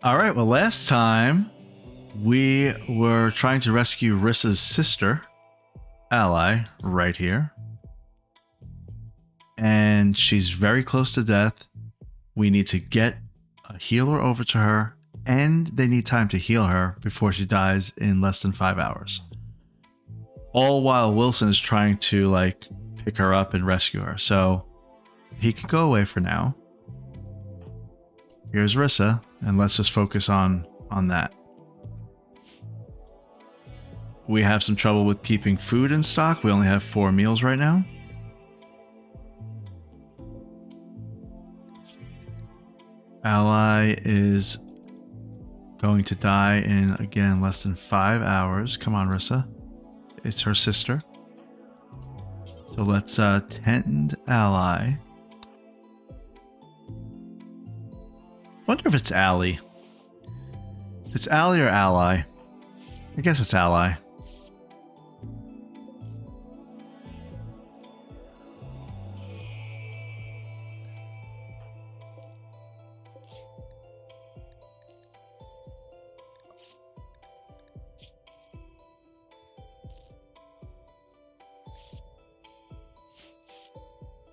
All right, well, last time we were trying to rescue Rissa's sister, Ally, right here. And she's very close to death. We need to get a healer over to her, and they need time to heal her before she dies in less than 5 hours. All while Wilson is trying to, like, pick her up and rescue her. So he can go away for now. Here's Rissa, and let's just focus on that. We have some trouble with keeping food in stock. We only have 4 meals right now. Ally is going to die in, again, less than 5 hours. Come on, Rissa. It's her sister. So let's tend Ally. Wonder if it's Allie. It's Allie or Ally. I guess it's Ally.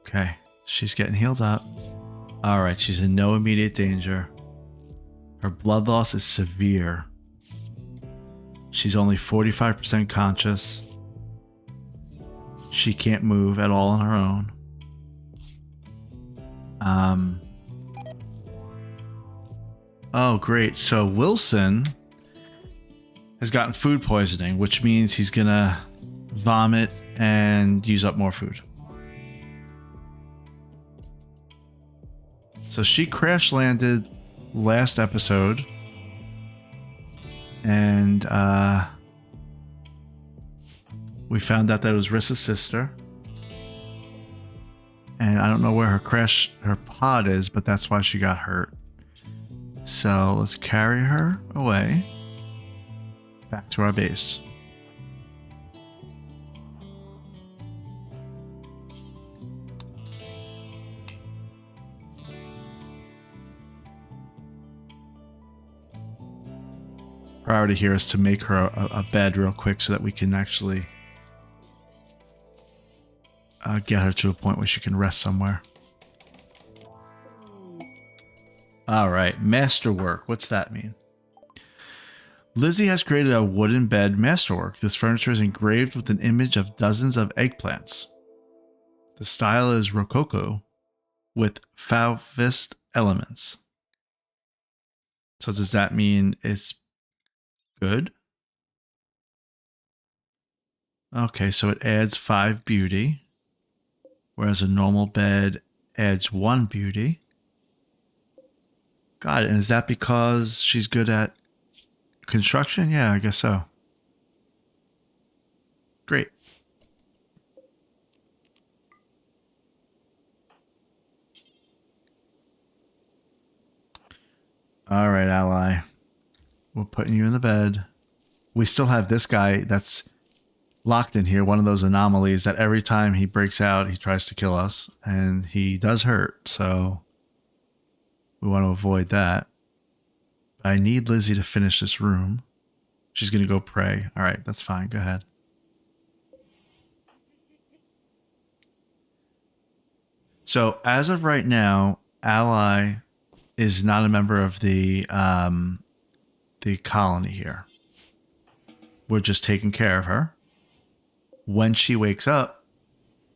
Okay, she's getting healed up. All right, she's in no immediate danger. Her blood loss is severe. She's only 45% conscious. She can't move at all on her own. Oh, great. So Wilson has gotten food poisoning, which means he's gonna vomit and use up more food. So she crash landed last episode, and we found out that it was Rissa's sister. And I don't know where her pod is, but that's why she got hurt. So let's carry her away back to our base. Priority here is to make her a bed real quick so that we can actually get her to a point where she can rest somewhere. All right, masterwork. What's that mean? Lizzie has created a wooden bed masterwork. This furniture is engraved with an image of dozens of eggplants. The style is Rococo with Fauvist elements. So does that mean it's good? Okay, so it adds 5 beauty, whereas a normal bed adds 1 beauty. Got it. And is that because she's good at construction? Yeah, I guess so. Great. All right, Ally. We're putting you in the bed. We still have this guy that's locked in here, one of those anomalies that every time he breaks out, he tries to kill us, and he does hurt, so we want to avoid that. I need Lizzie to finish this room. She's going to go pray. All right, that's fine. Go ahead. So as of right now, Ally is not a member of the colony here. We're just taking care of her. When she wakes up,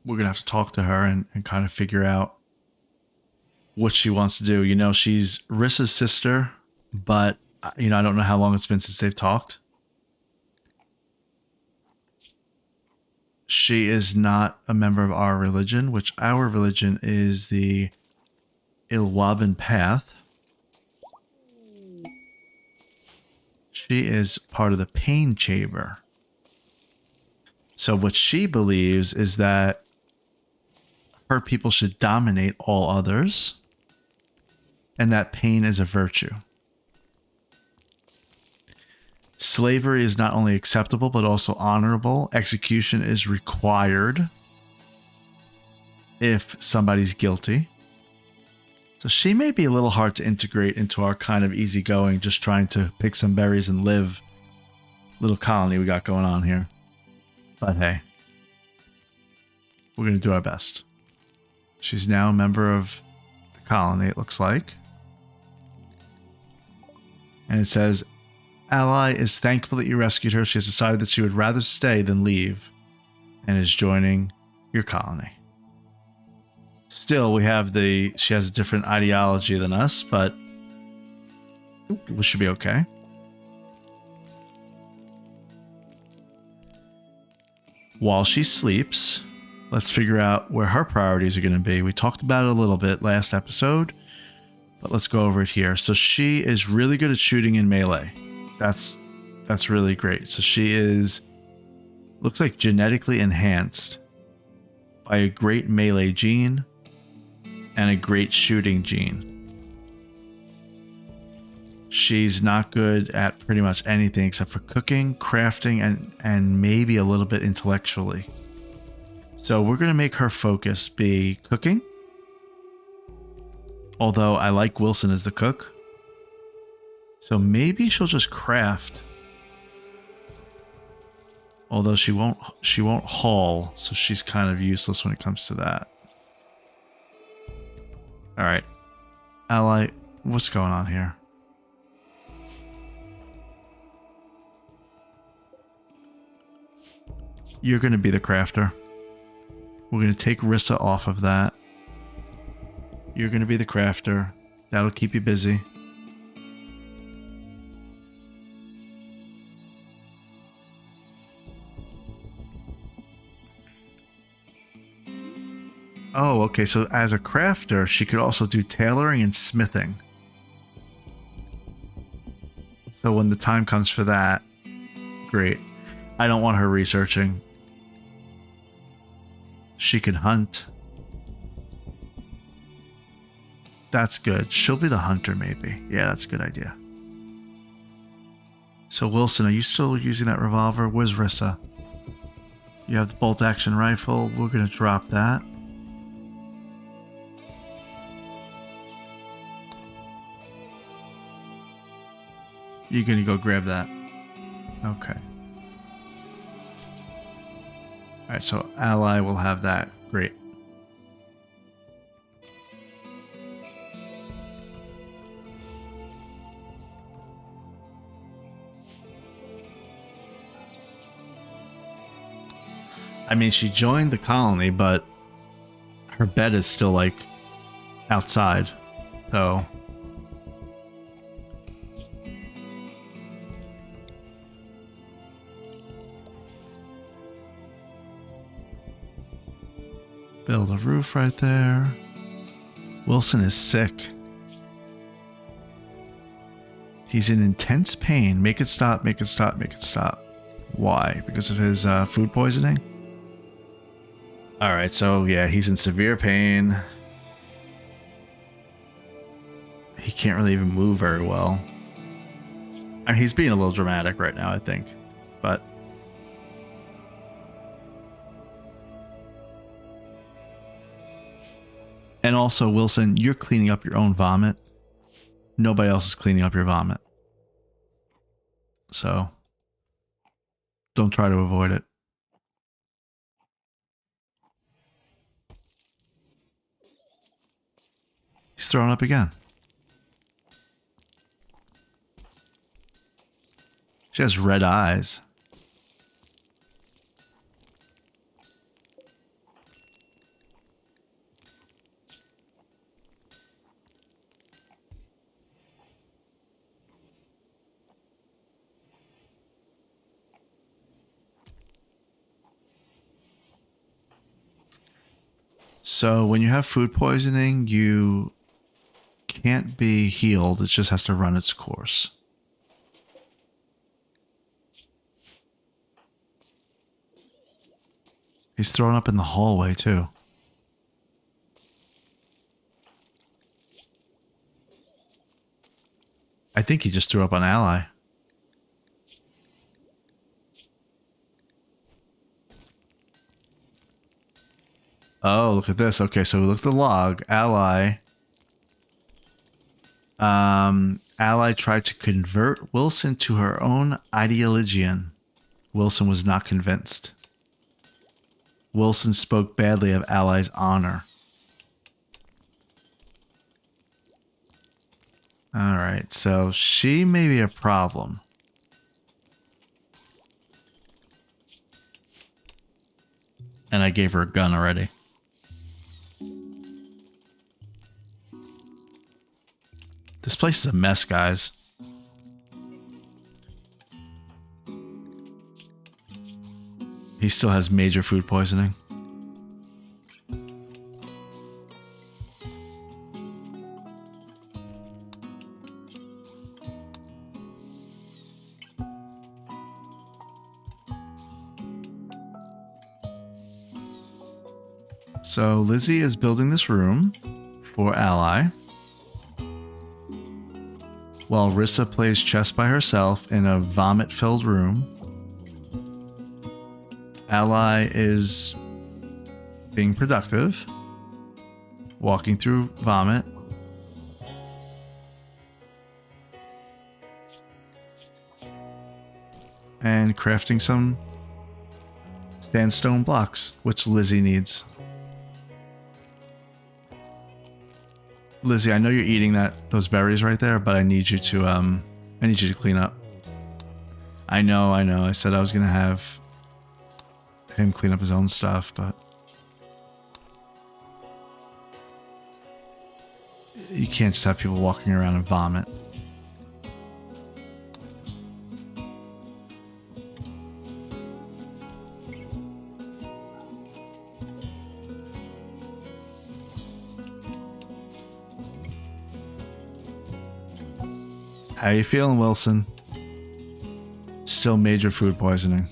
we're going to have to talk to her and kind of figure out what she wants to do. You know, she's Rissa's sister, but, you know, I don't know how long it's been since they've talked. She is not a member of our religion, which our religion is the Ilwaban Path. She is part of the Pain Chamber. So what she believes is that her people should dominate all others, and that pain is a virtue. Slavery is not only acceptable, but also honorable. Execution is required if somebody's guilty. So she may be a little hard to integrate into our kind of easygoing, just trying to pick some berries and live little colony we got going on here. But hey, we're going to do our best. She's now a member of the colony, it looks like. And it says, Ally is thankful that you rescued her. She has decided that she would rather stay than leave and is joining your colony. Still, we have she has a different ideology than us, but we should be okay. While she sleeps, let's figure out where her priorities are going to be. We talked about it a little bit last episode, but let's go over it here. So she is really good at shooting in melee. That's really great. So she looks like genetically enhanced by a great melee gene and a great shooting gene. She's not good at pretty much anything except for cooking, crafting, and maybe a little bit intellectually. So we're going to make her focus be cooking. Although I like Wilson as the cook. So maybe she'll just craft. Although she won't haul, so she's kind of useless when it comes to that. All right. Ally, what's going on here? You're going to be the crafter. We're going to take Rissa off of that. You're going to be the crafter. That'll keep you busy. Oh, okay. So as a crafter, she could also do tailoring and smithing. So when the time comes for that, great. I don't want her researching. She can hunt. That's good. She'll be the hunter, maybe. Yeah, that's a good idea. So Wilson, are you still using that revolver? Where's Rissa? You have the bolt action rifle. We're going to drop that. You're going to go grab that. Okay. Alright, so Ally will have that. Great. I mean, she joined the colony, but her bed is still, like, outside. So... build a roof right there. Wilson is sick. He's in intense pain. Make it stop, make it stop, make it stop. Why? Because of his food poisoning? Alright, so yeah, he's in severe pain. He can't really even move very well. I mean, he's being a little dramatic right now, I think. But... and also, Wilson, you're cleaning up your own vomit. Nobody else is cleaning up your vomit. So, don't try to avoid it. He's throwing up again. She has red eyes. So when you have food poisoning, you can't be healed. It just has to run its course. He's thrown up in the hallway, too. I think he just threw up on Ally. Oh, look at this. Okay, so look at the log. Ally Ally tried to convert Wilson to her own ideologian. Wilson was not convinced. Wilson spoke badly of Ally's honor. Alright, so she may be a problem. And I gave her a gun already. This place is a mess, guys. He still has major food poisoning. So Lizzie is building this room for Ally, while Rissa plays chess by herself in a vomit-filled room. Ally is being productive, walking through vomit. And crafting some sandstone blocks, which Lizzie needs. Lizzie, I know you're eating those berries right there, but I need you to clean up. I know. I said I was gonna have him clean up his own stuff, but you can't just have people walking around and vomit. How you feeling, Wilson? Still major food poisoning.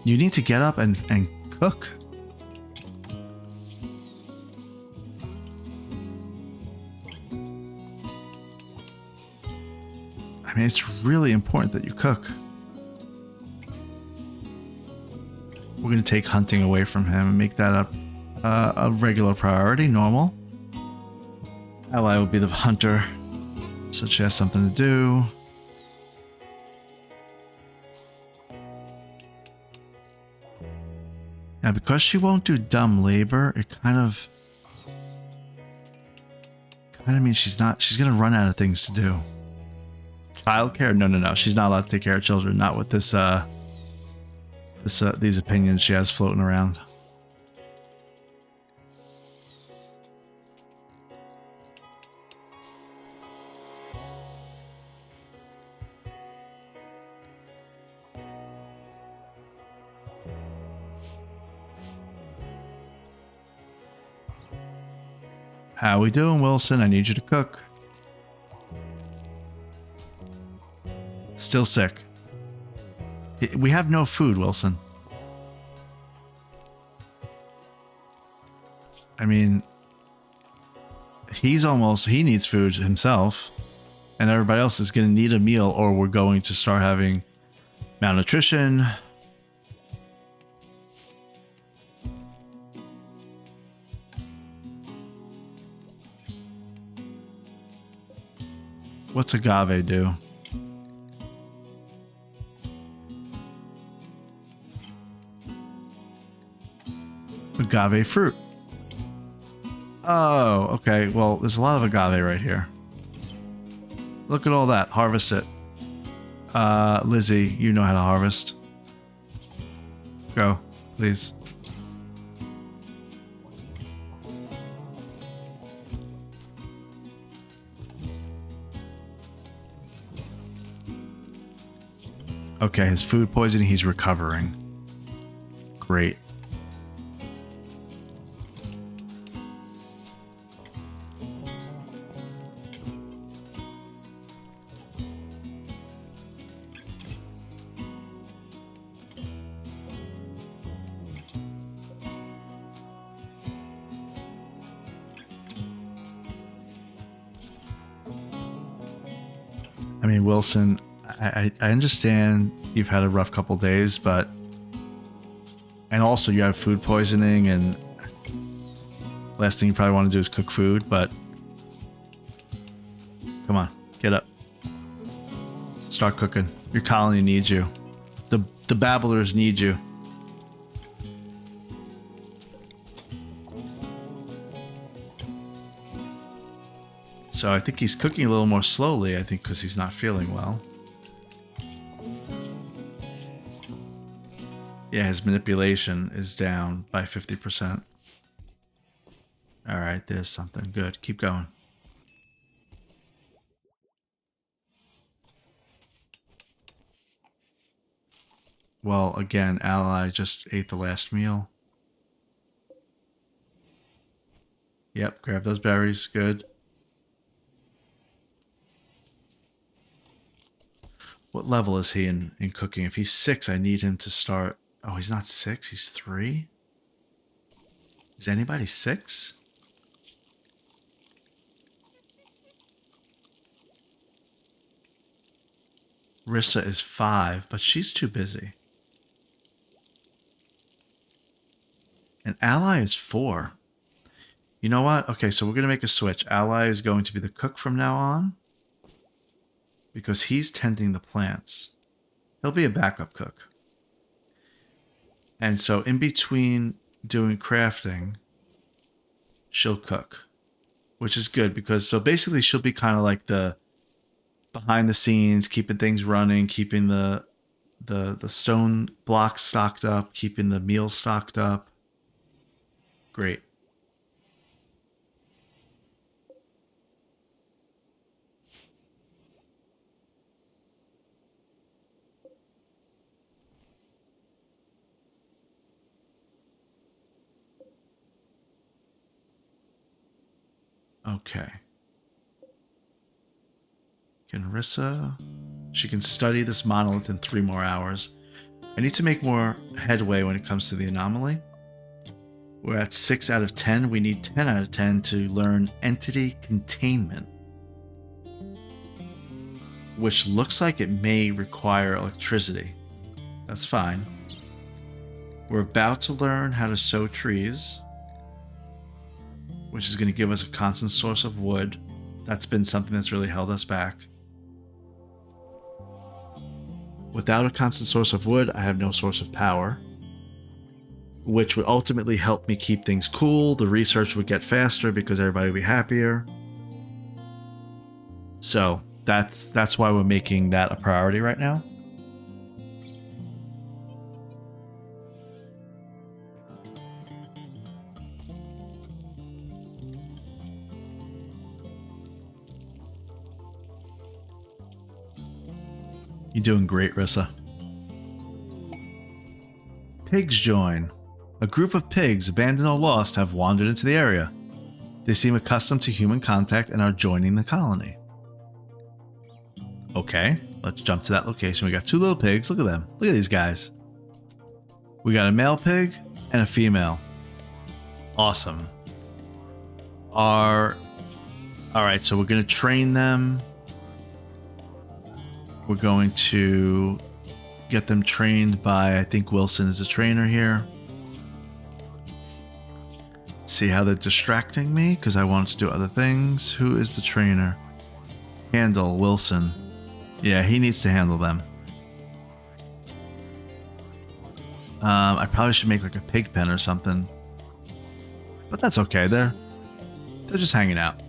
You need to get up and cook. I mean, it's really important that you cook. We're going to take hunting away from him and make that a regular priority, normal. Ally will be the hunter, so she has something to do. Now, because she won't do dumb labor, it kind of means she's gonna run out of things to do. Childcare? No. She's not allowed to take care of children. Not with these opinions she has floating around. How we doing, Wilson? I need you to cook. Still sick. We have no food, Wilson. I mean, he needs food himself, and everybody else is going to need a meal, or we're going to start having malnutrition. What's agave do? Agave fruit. Oh, okay. Well, there's a lot of agave right here. Look at all that. Harvest it. Lizzie, you know how to harvest. Go, please. Okay, his food poisoning, he's recovering. Great. I mean, Wilson, I understand you've had a rough couple days, but... And also you have food poisoning, and... Last thing you probably want to do is cook food, but come on, get up. Start cooking. Your colony needs you. The babblers need you. So I think he's cooking a little more slowly, I think, because he's not feeling well. Yeah, his manipulation is down by 50%. All right, there's something. Good. Keep going. Well, again, ally just ate the last meal. Yep, grab those berries. Good. What level is he in cooking? If he's 6, I need him to start... Oh, he's not 6. He's 3? Is anybody 6? Rissa is 5, but she's too busy. And Ally is 4. You know what? Okay, so we're going to make a switch. Ally is going to be the cook from now on, because he's tending the plants. He'll be a backup cook. And so in between doing crafting, she'll cook, which is good because so basically she'll be kind of like the behind the scenes, keeping things running, keeping the stone blocks stocked up, keeping the meals stocked up. Great. Okay. Rissa, she can study this monolith in 3 more hours. I need to make more headway when it comes to the anomaly. We're at 6 out of 10. We need 10 out of 10 to learn entity containment, which looks like it may require electricity. That's fine. We're about to learn how to sow trees, which is going to give us a constant source of wood. That's been something that's really held us back. Without a constant source of wood, I have no source of power, which would ultimately help me keep things cool. The research would get faster because everybody would be happier. So that's why we're making that a priority right now. You're doing great, Rissa. Pigs join. A group of pigs, abandoned or lost, have wandered into the area. They seem accustomed to human contact and are joining the colony. Okay, let's jump to that location. We got 2 little pigs. Look at them. Look at these guys. We got a male pig and a female. Awesome. Alright, so we're going to train them. We're going to get them trained by, I think Wilson is a trainer here. See how they're distracting me because I wanted to do other things. Who is the trainer? Handle Wilson. Yeah, he needs to handle them. I probably should make like a pig pen or something. But that's okay. They're just hanging out.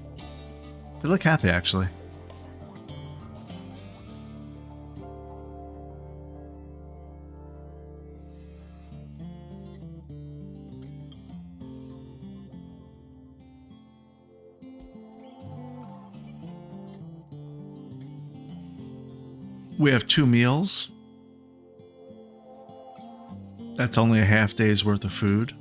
They look happy actually. We have 2 meals. That's only a half day's worth of food.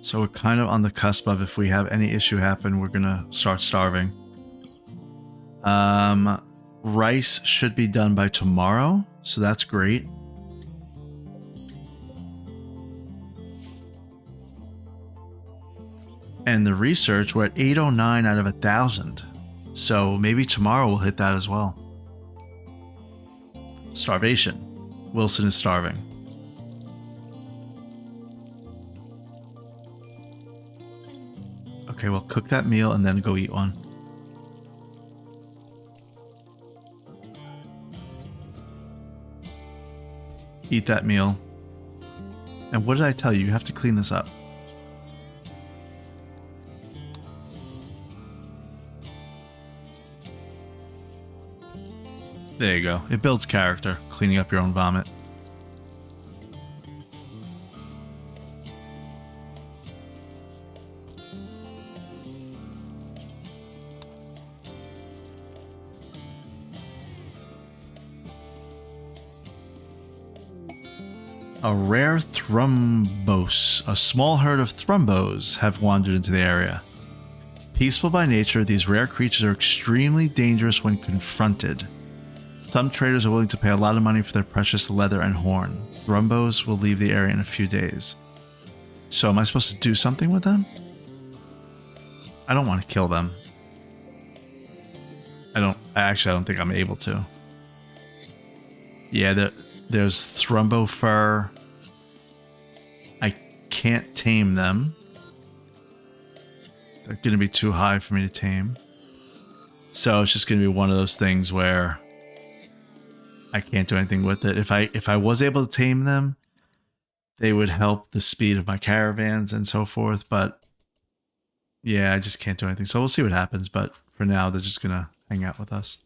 So we're kind of on the cusp of if we have any issue happen, we're going to start starving. Rice should be done by tomorrow, so that's great. And the research, we're at 809 out of 1,000. So maybe tomorrow we'll hit that as well. Starvation. Wilson is starving. Okay, well, cook that meal and then go eat one. Eat that meal. And what did I tell you? You have to clean this up. There you go. It builds character, cleaning up your own vomit. A rare thrumbos. A small herd of thrumbos have wandered into the area. Peaceful by nature, these rare creatures are extremely dangerous when confronted. Some traders are willing to pay a lot of money for their precious leather and horn. Thrumbos will leave the area in a few days. So am I supposed to do something with them? I don't want to kill them. I don't think I'm able to. Yeah, there's Thrumbo fur. I can't tame them. They're going to be too high for me to tame. So it's just going to be one of those things where I can't do anything with it. If I was able to tame them, they would help the speed of my caravans and so forth. But yeah, I just can't do anything. So we'll see what happens. But for now, they're just going to hang out with us.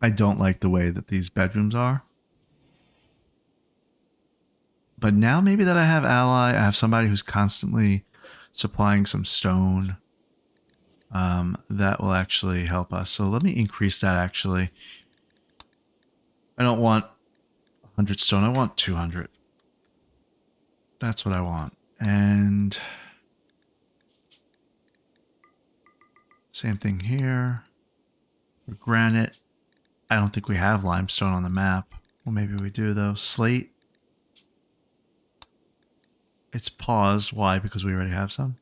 I don't like the way that these bedrooms are. But now maybe that I have ally, I have somebody who's constantly supplying some stone. That will actually help us. So let me increase that actually. I don't want 100 stone. I want 200. That's what I want. And same thing here. For granite. I don't think we have limestone on the map. Well, maybe we do though. Slate. It's paused. Why? Because we already have some.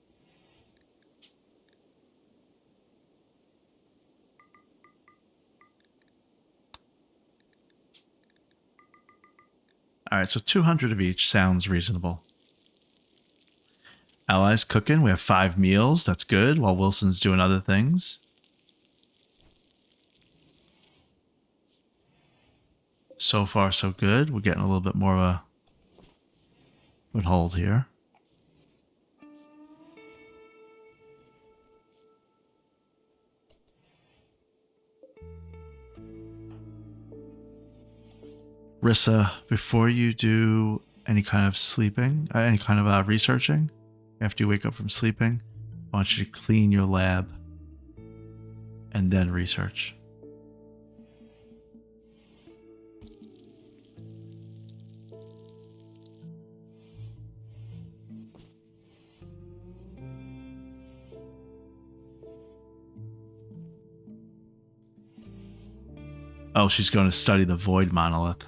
All right, so 200 of each sounds reasonable. Allies cooking. We have 5 meals. That's good. While Wilson's doing other things. So far, so good. We're getting a little bit more of a foothold here. Rissa, before you do any kind of sleeping, any kind of researching, after you wake up from sleeping, I want you to clean your lab and then research. Oh, she's going to study the Void Monolith.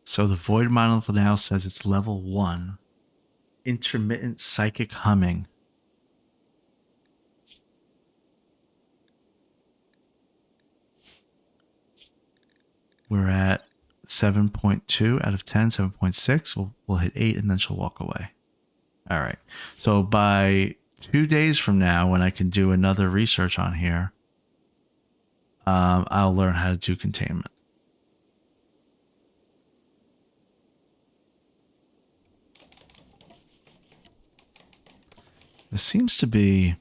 So the Void Monolith now says it's level 1. Intermittent psychic humming. We're at 7.2 out of 10, 7.6. We'll hit 8 and then she'll walk away. All right. So by 2 days from now, when I can do another research on here, I'll learn how to do containment. There seems to be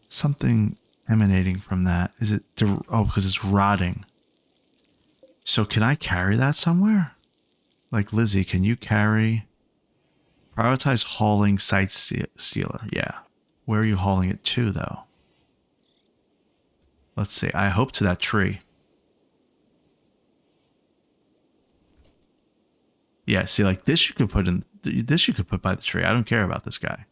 something emanating from that. Is it? Oh, because it's rotting. So can I carry that somewhere? Like Lizzie, can you carry? Prioritize hauling Sight Stealer. Yeah. Where are you hauling it to, though? Let's see. I hope to that tree. Yeah, see, like this you could put in. This you could put by the tree. I don't care about this guy.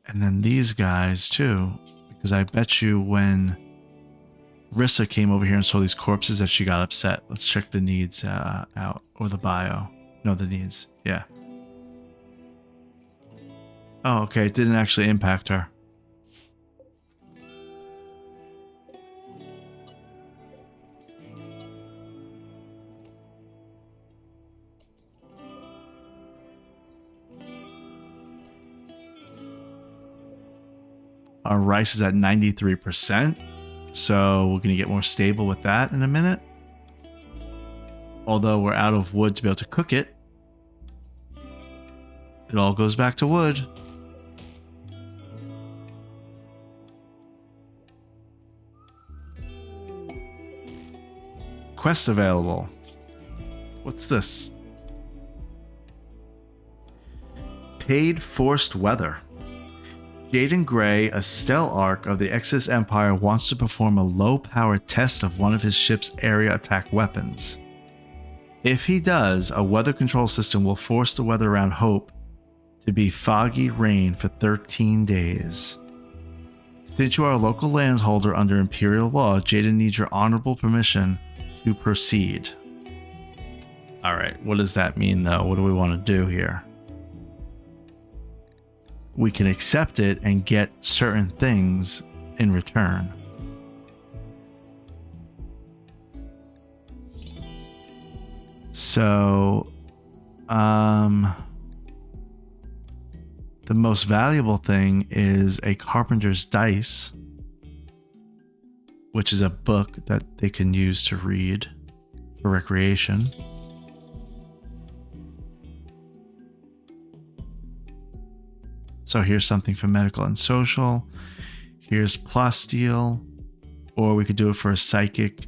And then these guys too, because I bet you when Rissa came over here and saw these corpses that she got upset. Let's check the needs out, or the bio. No, the needs. Yeah. Oh, okay. It didn't actually impact her. Our rice is at 93%, so we're going to get more stable with that in a minute. Although we're out of wood to be able to cook it, it all goes back to wood. Quest available. What's this? Paid Forced Weather. Jaden Gray, a Stelarch of the Exodus Empire, wants to perform a low-power test of one of his ship's area attack weapons. If he does, a weather control system will force the weather around Hope to be foggy rain for 13 days. Since you are a local landholder under Imperial law, Jaden needs your honorable permission to proceed. Alright, what does that mean though? What do we want to do here? We can accept it and get certain things in return. So, the most valuable thing is a carpenter's dice, which is a book that they can use to read for recreation. So here's something for medical and social. Here's plasteel, or we could do it for a psychic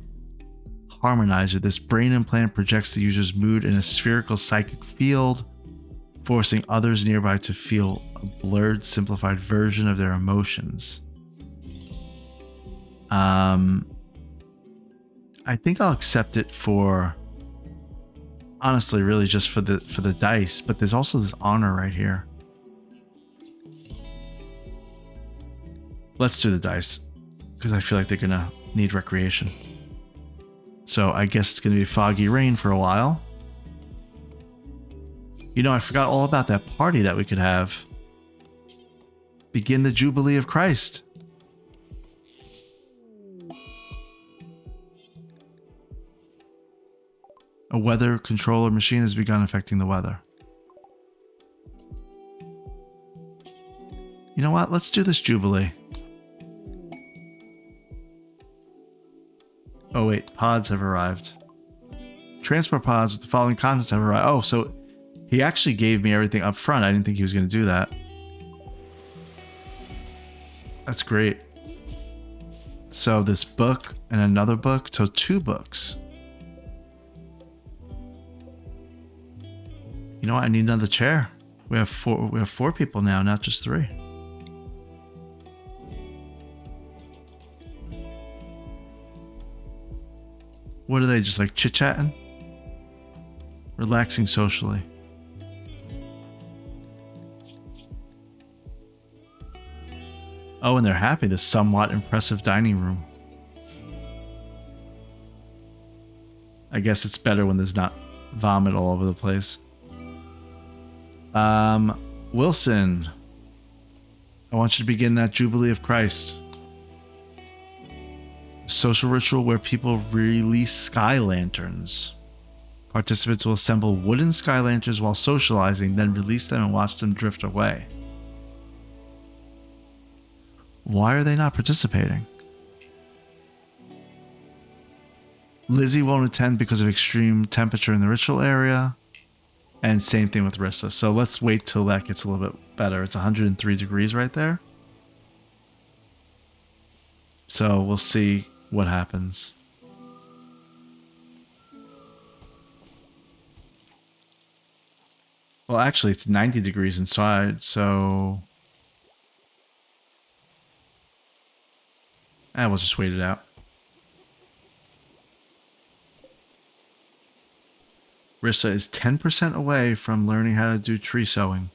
harmonizer. This brain implant projects the user's mood in a spherical psychic field, forcing others nearby to feel a blurred, simplified version of their emotions. I think I'll accept it for, honestly, really just for the dice, but there's also this honor right here. Let's do the dice, because I feel like they're gonna need recreation. So I guess it's gonna be foggy rain for a while. You know, I forgot all about that party that we could have. Begin the Jubilee of Christ. A weather controller machine has begun affecting the weather. You know what? Let's do this Jubilee. Oh wait, pods have arrived. Transport pods with the following contents have arrived. Oh, so he actually gave me everything up front. I didn't think he was going to do that. That's great. So this book and another book, so 2 books. You know what? I need another chair. We have 4. We have 4 people now, not just 3. What are they, just like chit-chatting? Relaxing socially. Oh, and they're happy. The somewhat impressive dining room. I guess it's better when there's not vomit all over the place. Wilson, I want you to begin that Jubilee of Christ. Social ritual where people release sky lanterns. Participants will assemble wooden sky lanterns while socializing, then release them and watch them drift away. Why are they not participating? Lizzie won't attend because of extreme temperature in the ritual area. And same thing with Rissa. So let's wait till that gets a little bit better. It's 103 degrees right there. So we'll see what happens. Well, actually, it's 90 degrees inside, so we'll just wait it out. Rissa is 10% away from learning how to do tree sewing.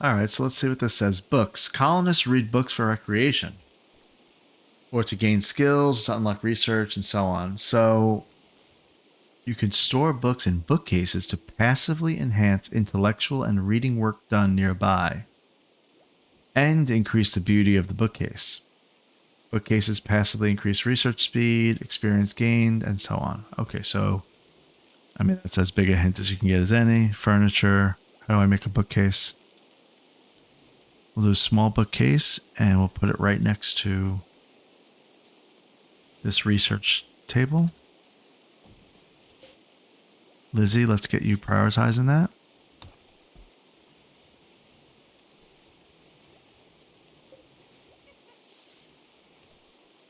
All right, so let's see what this says. Books. Colonists read books for recreation or to gain skills, to unlock research, and so on. So you can store books in bookcases to passively enhance intellectual and reading work done nearby and increase the beauty of the bookcase. Bookcases passively increase research speed, experience gained, and so on. Okay, so I mean, that's as big a hint as you can get as any. Furniture. How do I make a bookcase? We'll do a small bookcase and we'll put it right next to this research table. Lizzie, let's get you prioritizing that.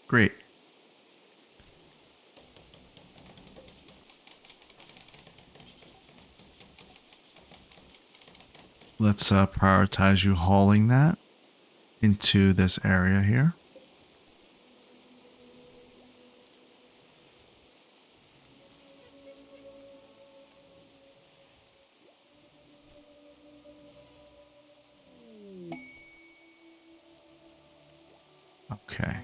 Great. Let's prioritize you hauling that into this area here. Okay.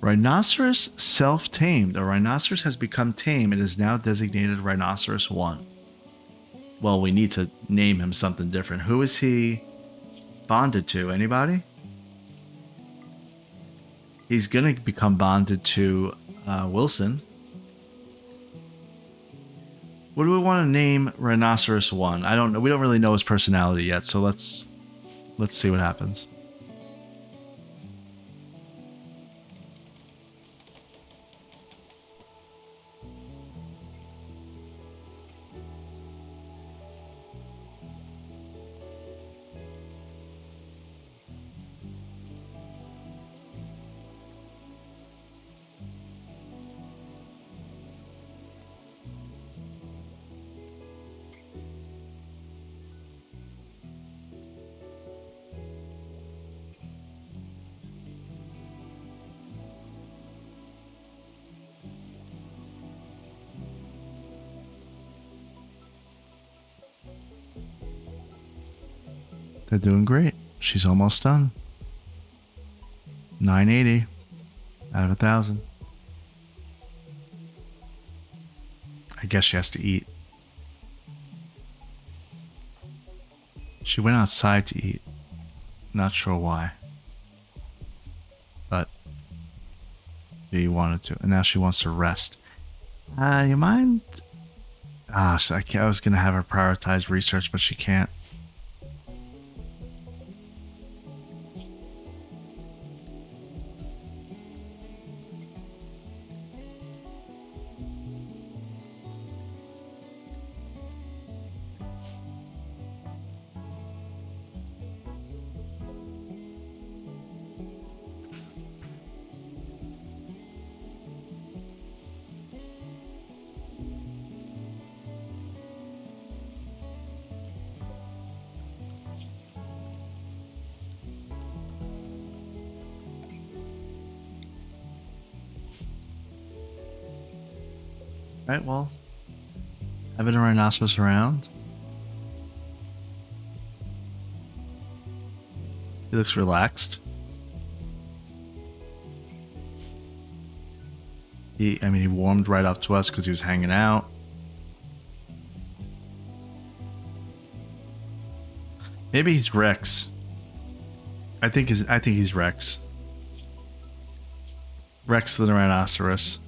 Rhinoceros self-tamed. A rhinoceros has become tame and is now designated Rhinoceros 1. Well, we need to name him something different. Who is he bonded to? Anybody? He's going to become bonded to Wilson. What do we want to name Rhinoceros 1? I don't know. We don't really know his personality yet, so let's see what happens. They're doing great. She's almost done. 980 out of 1,000. I guess she has to eat. She went outside to eat. Not sure why. But she wanted to. And now she wants to rest. You mind? So I was going to have her prioritize research, but she can't. Right, well, having a rhinoceros around. He looks relaxed. He warmed right up to us because he was hanging out. Maybe he's Rex. I think he's Rex. Rex the rhinoceros.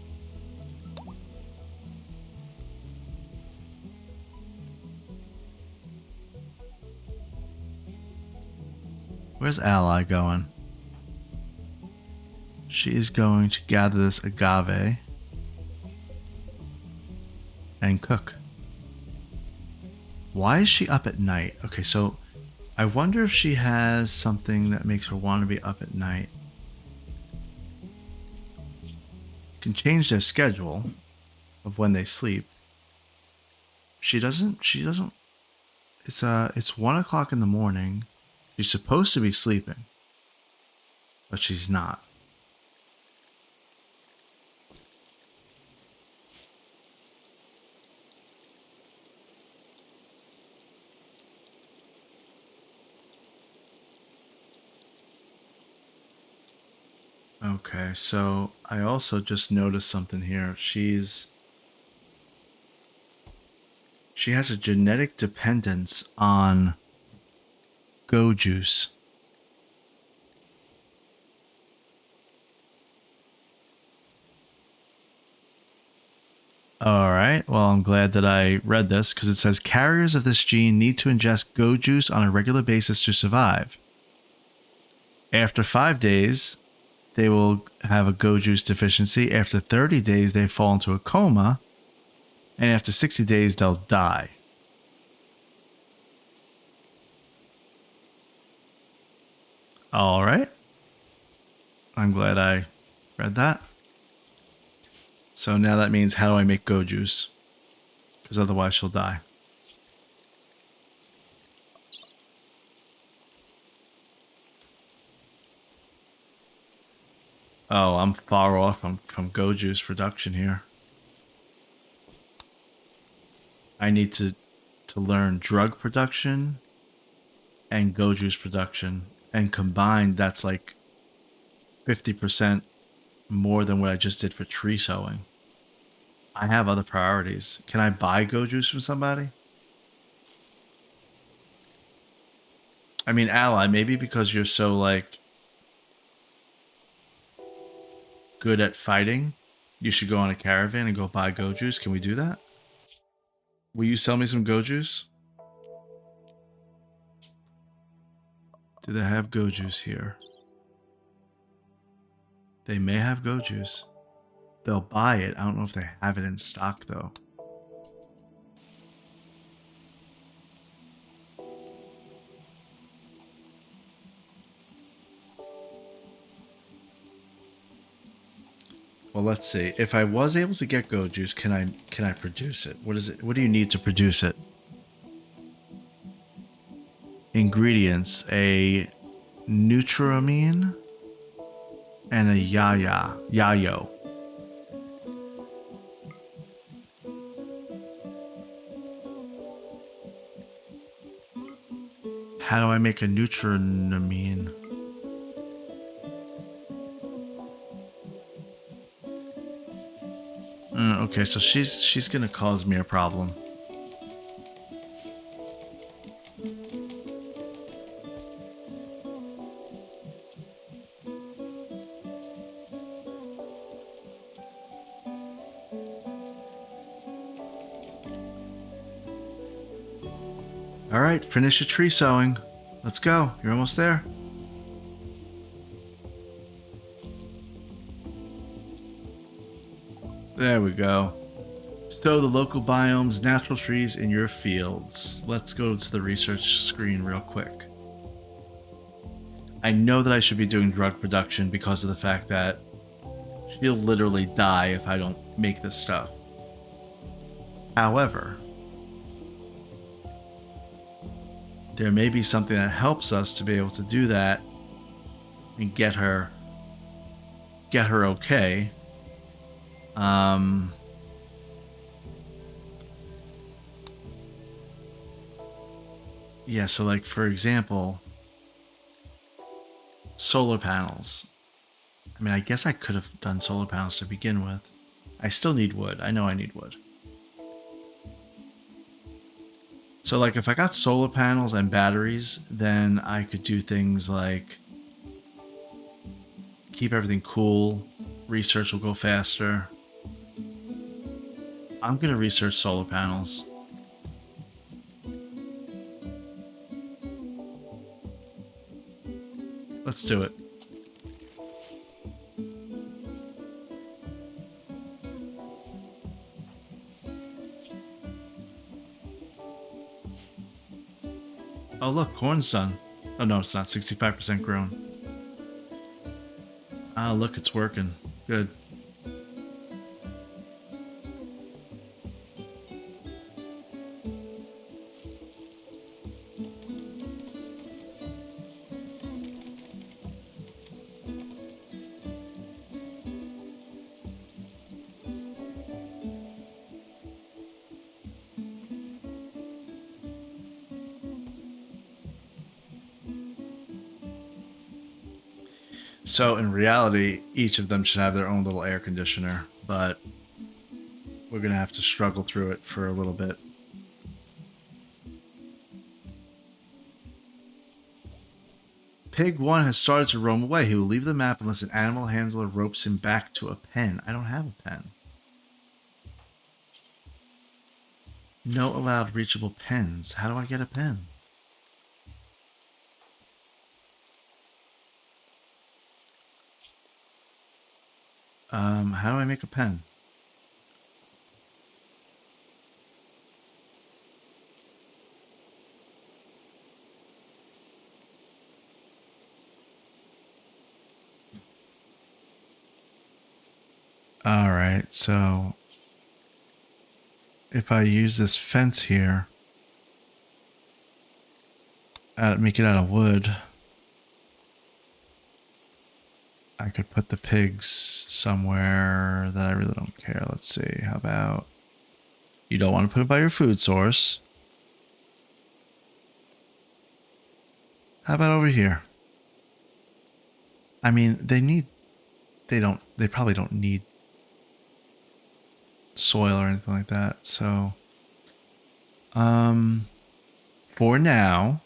Where's Ally going? She is going to gather this agave and cook. Why is she up at night? Okay, so I wonder if she has something that makes her want to be up at night. You can change their schedule of when they sleep. She doesn't. It's 1 o'clock in the morning. She's supposed to be sleeping, but she's not. Okay, so I also just noticed something here. She has a genetic dependence on go juice. All right. Well, I'm glad that I read this because it says carriers of this gene need to ingest go juice on a regular basis to survive. After 5 days, they will have a go juice deficiency. After 30 days, they fall into a coma. And after 60 days, they'll die. All right. I'm glad I read that. So now that means how do I make go juice? Because otherwise she'll die. Oh, I'm far off from go juice production here. I need to learn drug production and go juice production. And combined, that's like 50% more than what I just did for tree sowing. I have other priorities. Can I buy go juice from somebody? I mean, Ally, maybe because you're so, like, good at fighting, you should go on a caravan and go buy go juice. Can we do that? Will you sell me some go juice? Do they have go juice here? They may have go juice. They'll buy it. I don't know if they have it in stock, though. Well, let's see. If I was able to get go juice, can I produce it? What is it? What do you need to produce it? Ingredients: a Nutramine and a Yayo. How do I make a Nutramine? Okay, so she's gonna cause me a problem. All right, finish your tree sowing. Let's go. You're almost there. There we go. Sow the local biomes, natural trees in your fields. Let's go to the research screen real quick. I know that I should be doing drug production because of the fact that she'll literally die if I don't make this stuff. However, there may be something that helps us to be able to do that and get her okay. Yeah, so like for example, solar panels. I mean, I guess I could have done solar panels to begin with. I still need wood. I know I need wood. So like if I got solar panels and batteries, then I could do things like keep everything cool, research will go faster. I'm gonna research solar panels. Let's do it. Oh look, corn's done. Oh no, it's not. 65% grown. Ah, look, it's working. Good. So in reality, each of them should have their own little air conditioner, but we're gonna have to struggle through it for a little bit. Pig 1 has started to roam away. He will leave the map unless an animal handler ropes him back to a pen. I don't have a pen. No allowed reachable pens. How do I get a pen? How do I make a pen? All right, so if I use this fence here, make it out of wood, I could put the pigs somewhere that I really don't care. Let's see. How about you don't want to put it by your food source? How about over here? I mean, they probably don't need soil or anything like that. So, for now,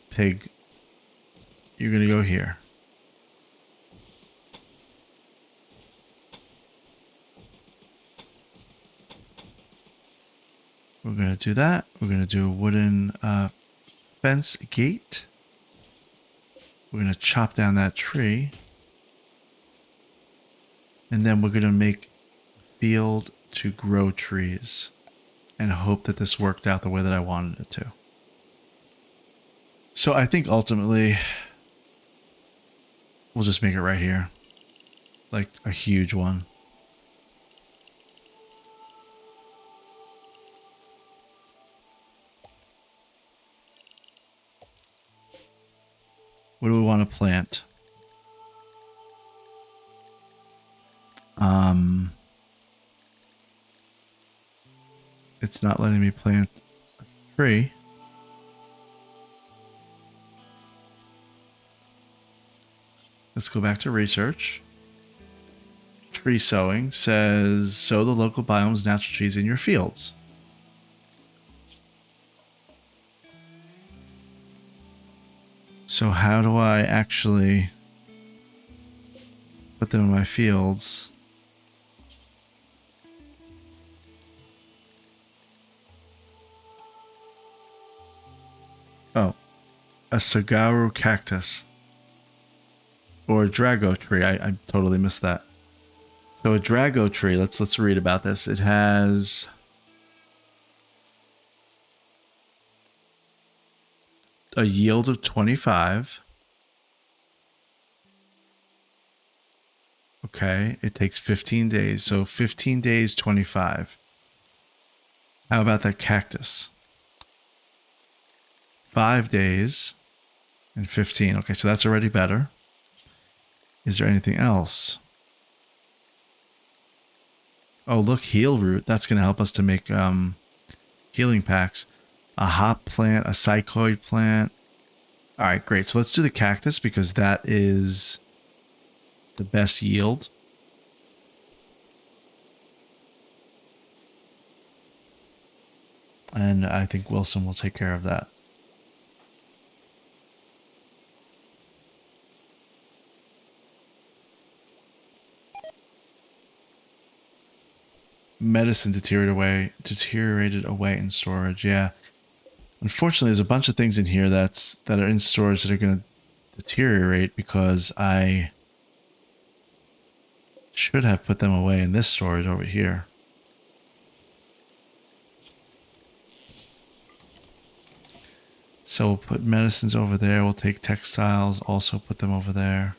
pig, you're going to go here. We're going to do that. We're going to do a wooden fence gate. We're going to chop down that tree. And then we're going to make a field to grow trees and hope that this worked out the way that I wanted it to. So I think ultimately we'll just make it right here. Like a huge one. What do we want to plant? It's not letting me plant a tree. Let's go back to research. Tree sowing says sow the local biomes natural trees in your fields. So how do I actually put them in my fields? Oh, a Sagaru cactus. Or a Drago tree. I totally missed that. So a Drago tree, let's read about this. It has a yield of 25. Okay, it takes 15 days. So 15 days, 25. How about that cactus? 5 days and 15. Okay, so that's already better. Is there anything else? Oh, look, heal root. That's going to help us to make healing packs. A hop plant, a psychoid plant. All right, great. So let's do the cactus because that is the best yield. And I think Wilson will take care of that. Medicine deteriorated away in storage. Yeah. Unfortunately, there's a bunch of things in here that are in storage that are going to deteriorate because I should have put them away in this storage over here. So we'll put medicines over there. We'll take textiles, also put them over there.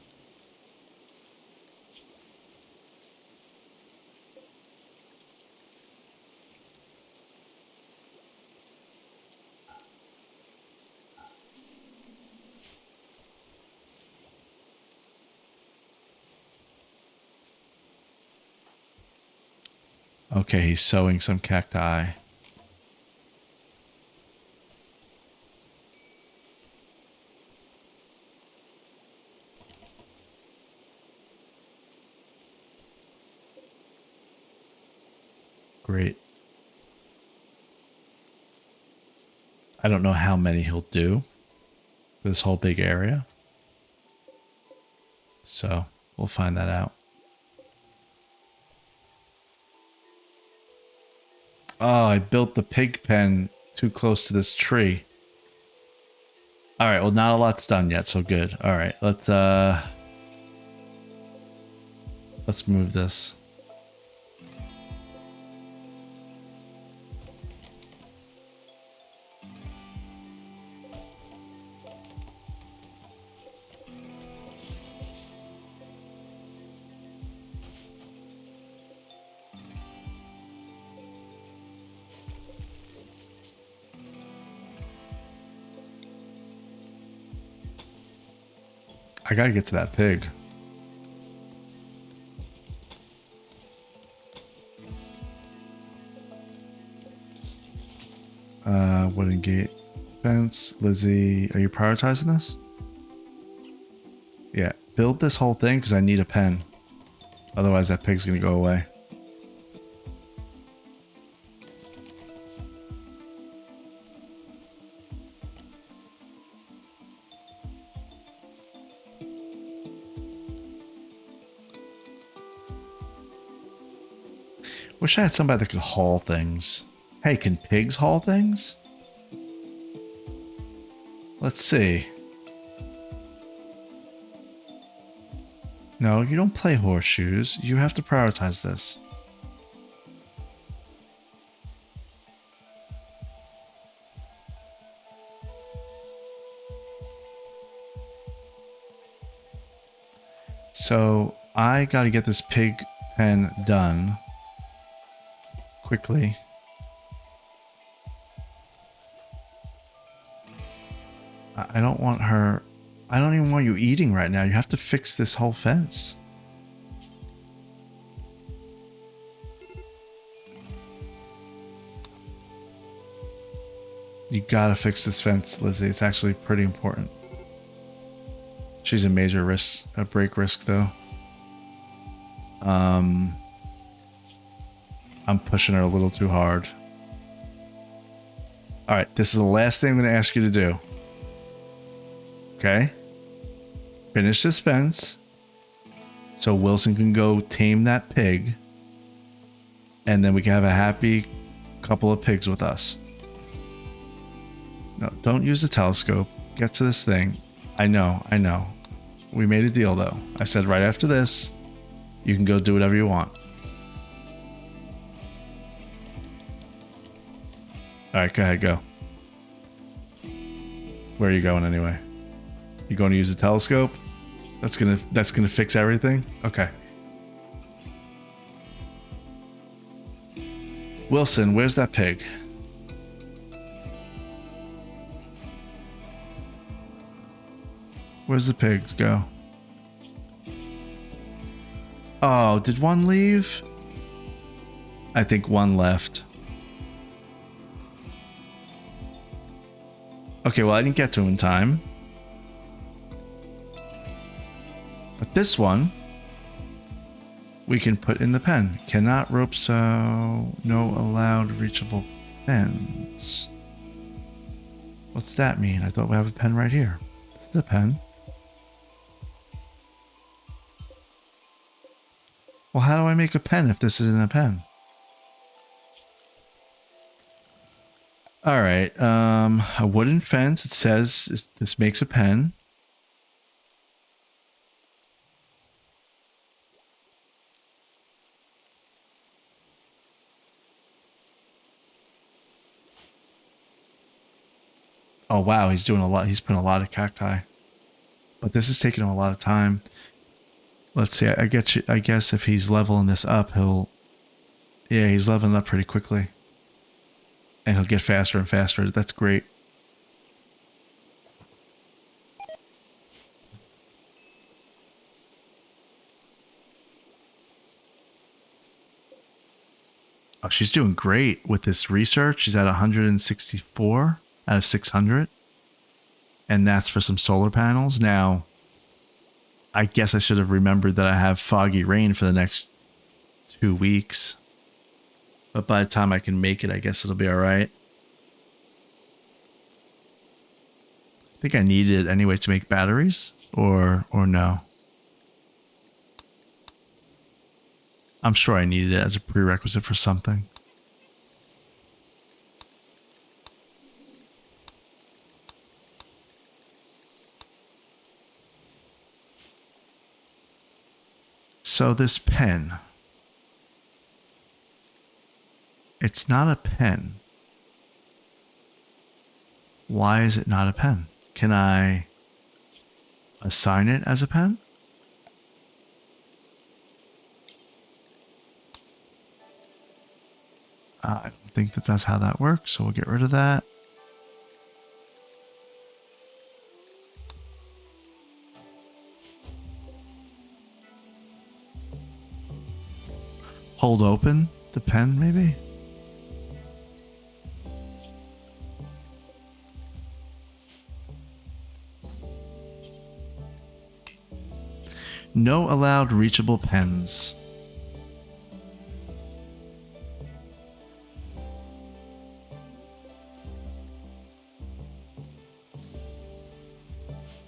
Okay, he's sowing some cacti. Great. I don't know how many he'll do for this whole big area. So we'll find that out. Oh, I built the pig pen too close to this tree. All right, well, not a lot's done yet, so good. All right, let's move this. I gotta get to that pig. Wooden gate fence. Lizzie, are you prioritizing this? Yeah, build this whole thing because I need a pen. Otherwise that pig's gonna go away. Wish I had somebody that could haul things. Hey, can pigs haul things? Let's see. No, you don't play horseshoes. You have to prioritize this. So I gotta get this pig pen done quickly. I don't want her... I don't even want you eating right now. You have to fix this whole fence. You gotta fix this fence, Lizzie. It's actually pretty important. She's a major risk, a break risk though. I'm pushing her a little too hard. All right, this is the last thing I'm gonna ask you to do. Okay? Finish this fence so Wilson can go tame that pig, and then we can have a happy couple of pigs with us. No, don't use the telescope. Get to this thing. I know. We made a deal though. I said right after this, you can go do whatever you want. All right, go ahead, go. Where are you going anyway? You going to use the telescope? That's gonna fix everything? Okay. Wilson, where's that pig? Where's the pigs go? Oh, did one leave? I think one left. Okay, well, I didn't get to him in time. But this one, we can put in the pen. Cannot rope so no allowed reachable pens. What's that mean? I thought we have a pen right here. This is a pen. Well, how do I make a pen if this isn't a pen? All right. A wooden fence. It says this makes a pen. Oh wow, he's doing a lot. He's putting a lot of cacti, but this is taking him a lot of time. Let's see. I get you. I guess if he's leveling this up, he'll. Yeah, he's leveling up pretty quickly, and he'll get faster and faster. That's great. Oh, she's doing great with this research. She's at 164 out of 600, and that's for some solar panels. Now, I guess I should have remembered that I have foggy rain for the next 2 weeks. But by the time I can make it, I guess it'll be all right. I think I needed it anyway to make batteries, or no. I'm sure I needed it as a prerequisite for something. So this pen. It's not a pen. Why is it not a pen? Can I assign it as a pen? I don't think that that's how that works, so we'll get rid of that. Hold open the pen, maybe? No allowed reachable pens.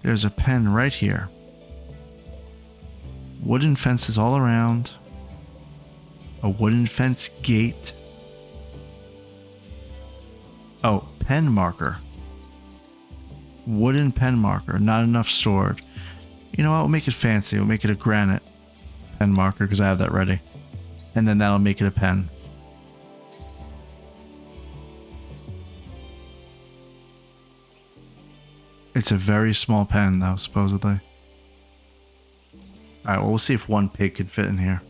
There's a pen right here. Wooden fences all around. A wooden fence gate. Oh, pen marker. Wooden pen marker. Not enough stored. You know what? We'll make it fancy. We'll make it a granite pen marker because I have that ready. And then that'll make it a pen. It's a very small pen, though, supposedly. Alright, well, we'll see if one pig can fit in here.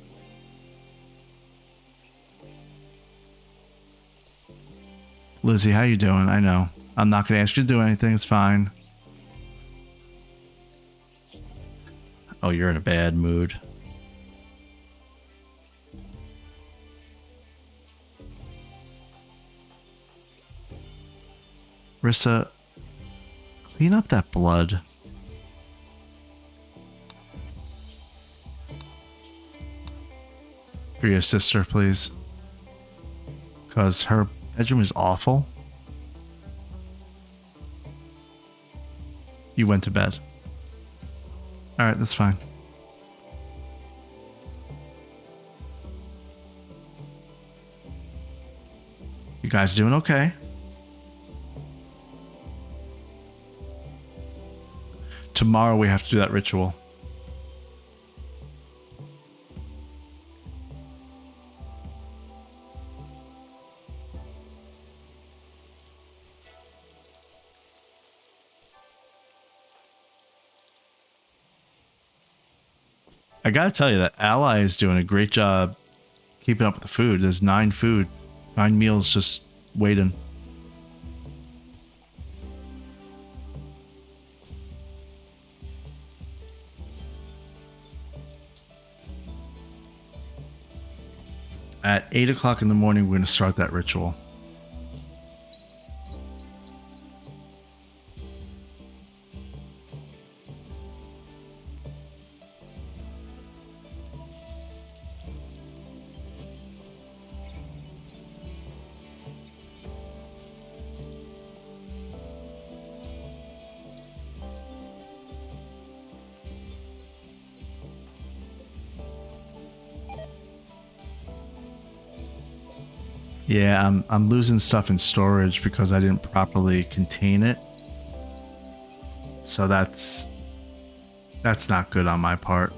Lizzie, how you doing? I know. I'm not going to ask you to do anything. It's fine. Oh, you're in a bad mood. Rissa, clean up that blood. For your sister, please. Because her bedroom is awful. You went to bed. Alright, that's fine. You guys doing okay? Tomorrow we have to do that ritual. I gotta tell you that Ally is doing a great job keeping up with the food. There's 9 meals just waiting. At 8 o'clock in the morning, we're going to start that ritual. Yeah, I'm losing stuff in storage because I didn't properly contain it. So that's not good on my part.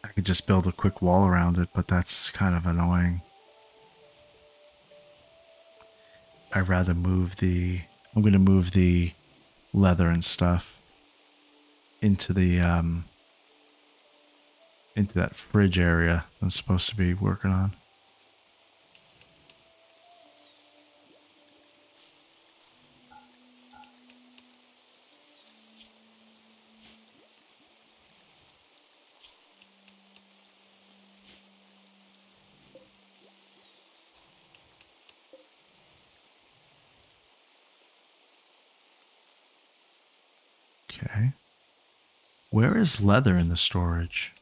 I could just build a quick wall around it, but that's kind of annoying. I'd rather move the... I'm going to move the leather and stuff into the into that fridge area I'm supposed to be working on. Okay. Where is leather in the storage?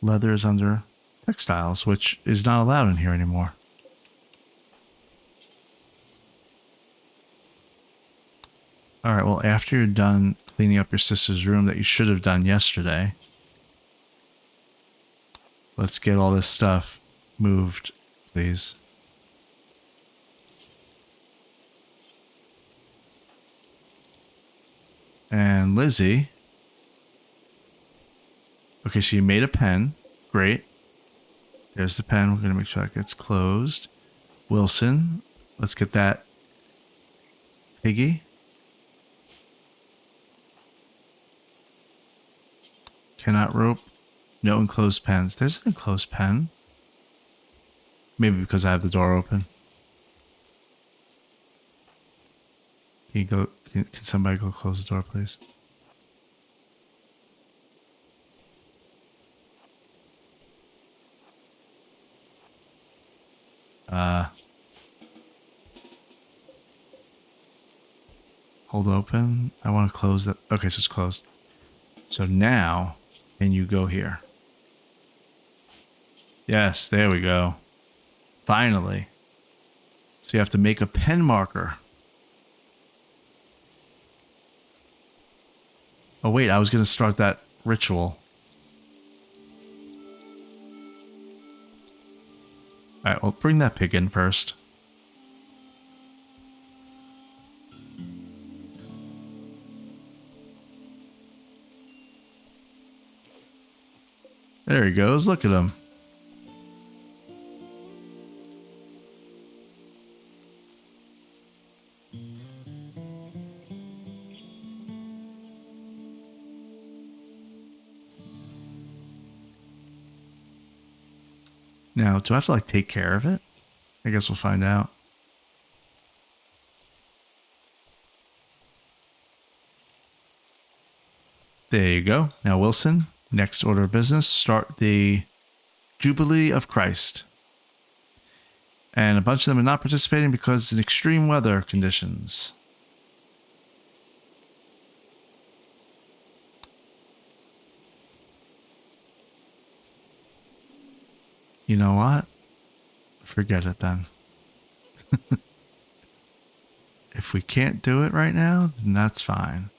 Leather is under textiles, which is not allowed in here anymore. All right, well, after you're done cleaning up your sister's room that you should have done yesterday, let's get all this stuff moved, please. And Lizzie. Okay, so you made a pen. Great. There's the pen. We're going to make sure that gets closed. Wilson, let's get that. Piggy. Cannot rope. No enclosed pens. There's an enclosed pen. Maybe because I have the door open. Can you go? Can somebody go close the door, please? Hold open. I want to close that. Okay, so it's closed. So now, can you go here? Yes, there we go. Finally. So you have to make a pen marker. Oh wait, I was going to start that ritual. Alright, well, bring that pig in first. There he goes. Look at him. Now, do I have to like take care of it? I guess we'll find out. There you go. Now, Wilson, next order of business, start the Jubilee of Christ. And a bunch of them are not participating because of extreme weather conditions. You know what? Forget it then. If we can't do it right now, then that's fine.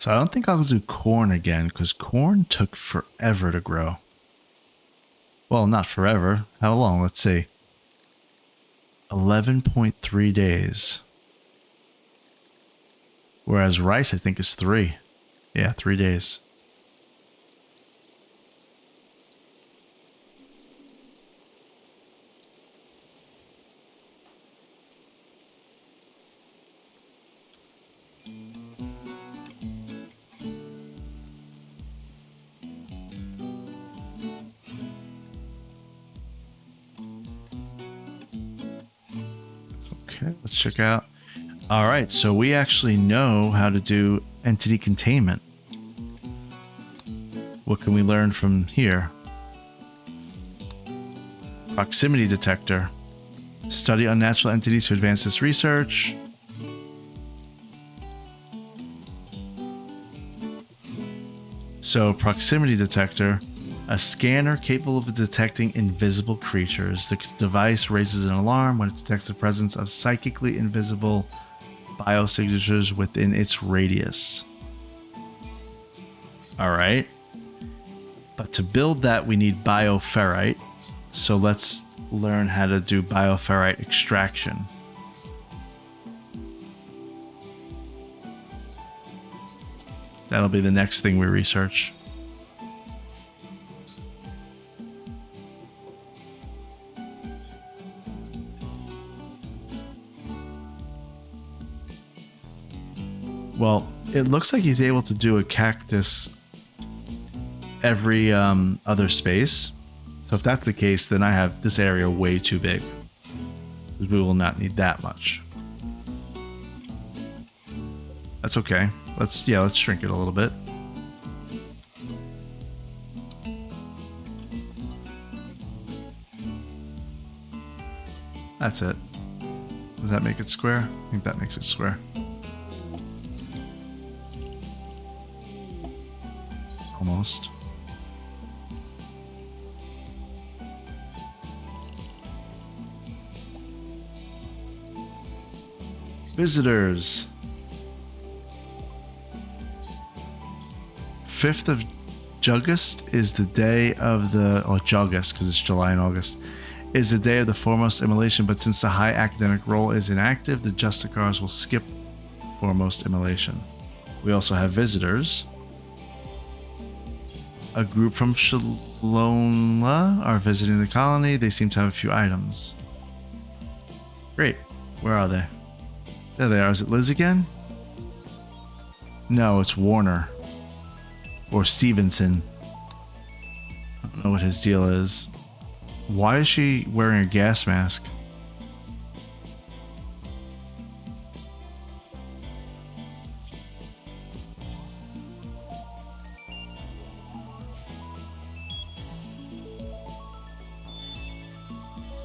So I don't think I'll do corn again because corn took forever to grow. Well, not forever. How long? Let's see. 11.3 days. Whereas rice, I think, is 3. Yeah, 3 days. Okay, let's check out. All right, so we actually know how to do entity containment. What can we learn from here? Proximity detector. Study unnatural entities to advance this research. So, proximity detector. A scanner capable of detecting invisible creatures. The device raises an alarm when it detects the presence of psychically invisible biosignatures within its radius. All right. But to build that, we need bioferrite. So let's learn how to do bioferrite extraction. That'll be the next thing we research. Well, it looks like he's able to do a cactus every other space. So if that's the case, then I have this area way too big. Because we will not need that much. That's okay. Let's shrink it a little bit. That's it. Does that make it square? I think that makes it square. Almost. Visitors. 5th of August is the day of the, or August because it's July and August, is the day of the foremost immolation, but since the high academic role is inactive, the Justicars will skip foremost immolation. We also have visitors. A group from Shalonla are visiting the colony. They seem to have a few items. Great. Where are they? There they are. Is it Liz again? No, it's Warner. Or Stevenson. I don't know what his deal is. Why is she wearing a gas mask?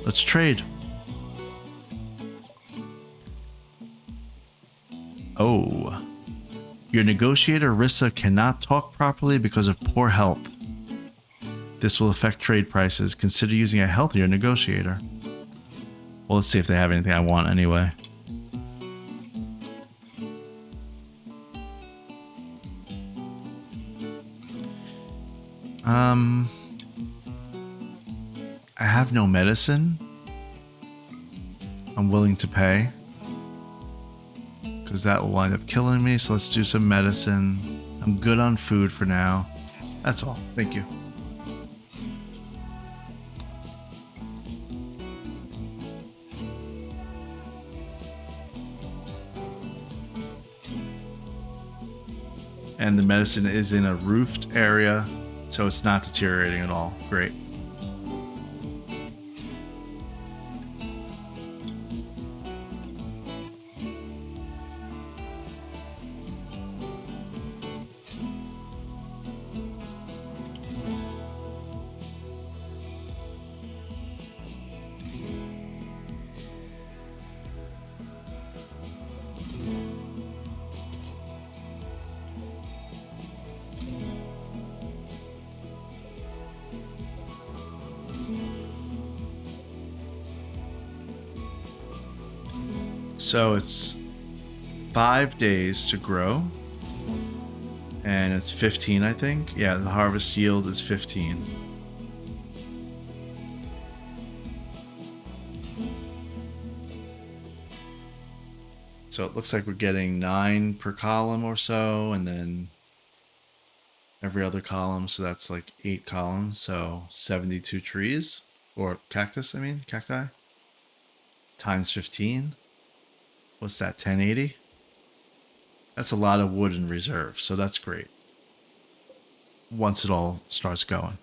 Let's trade. Oh. Your negotiator, Rissa, cannot talk properly because of poor health. This will affect trade prices. Consider using a healthier negotiator. Well, let's see if they have anything I want anyway. I have no medicine. I'm willing to pay. Because that will wind up killing me, so let's do some medicine. I'm good on food for now. That's all. Thank you. And the medicine is in a roofed area, so it's not deteriorating at all. Great. So it's 5 days to grow. And it's 15, I think. Yeah, the harvest yield is 15. So it looks like we're getting 9 per column or so, and then every other column, so that's like 8 columns, so 72 trees. Or cactus, I mean, cacti. Times 15. What's that, 1080? That's a lot of wood in reserve, so that's great. Once it all starts going.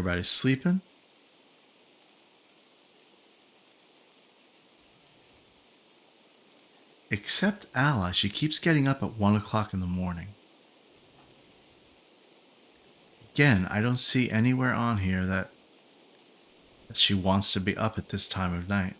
Everybody's sleeping. Except Ally. She keeps getting up at 1 o'clock in the morning. Again, I don't see anywhere on here that she wants to be up at this time of night.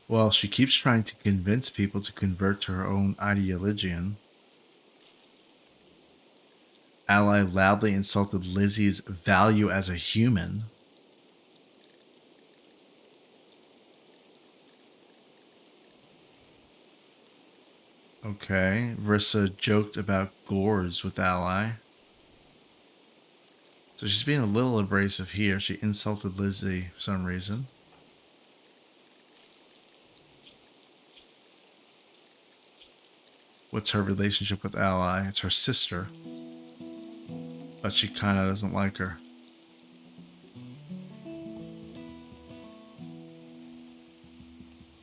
Well, she keeps trying to convince people to convert to her own ideologian. Ally loudly insulted Lizzie's value as a human. Okay. Versa joked about gores with Ally. So she's being a little abrasive here. She insulted Lizzie for some reason. What's her relationship with Ally? It's her sister. But she kind of doesn't like her.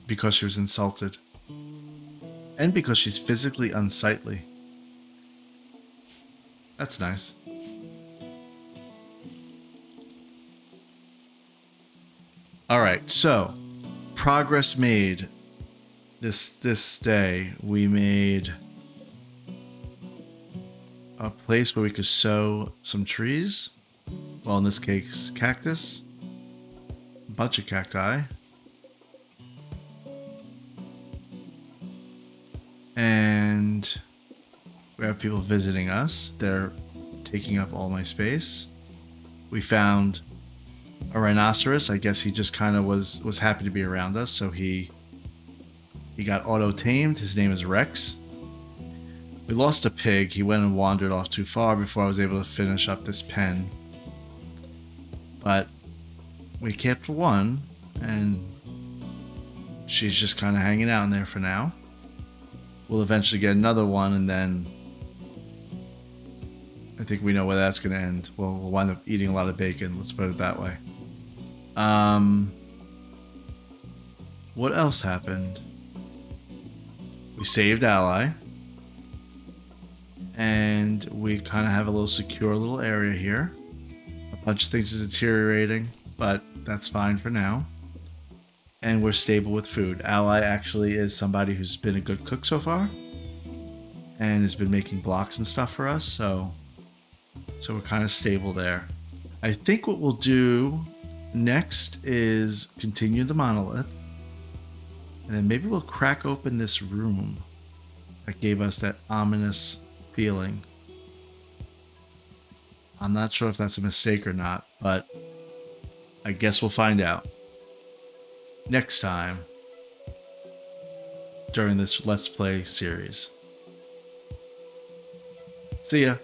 Because she was insulted. And because she's physically unsightly. That's nice. Alright, so progress made this day. We made a place where we could sow some trees. Well, in this case, cactus. A bunch of cacti. And we have people visiting us. They're taking up all my space. We found a rhinoceros. I guess he just kind of was happy to be around us, so he got auto-tamed. His name is Rex. We lost a pig. He went and wandered off too far before I was able to finish up this pen. But we kept one, and she's just kind of hanging out in there for now. We'll eventually get another one, and then I think we know where that's going to end. We'll wind up eating a lot of bacon. Let's put it that way. What else happened? We saved Ally. And we kind of have a little secure little area here. A bunch of things is deteriorating, but that's fine for now. And we're stable with food. Ally actually is somebody who's been a good cook so far. And has been making blocks and stuff for us, so we're kind of stable there. I think what we'll do next is continue the monolith. And then maybe we'll crack open this room that gave us that ominous feeling. I'm not sure if that's a mistake or not, but I guess we'll find out next time during this Let's Play series. See ya.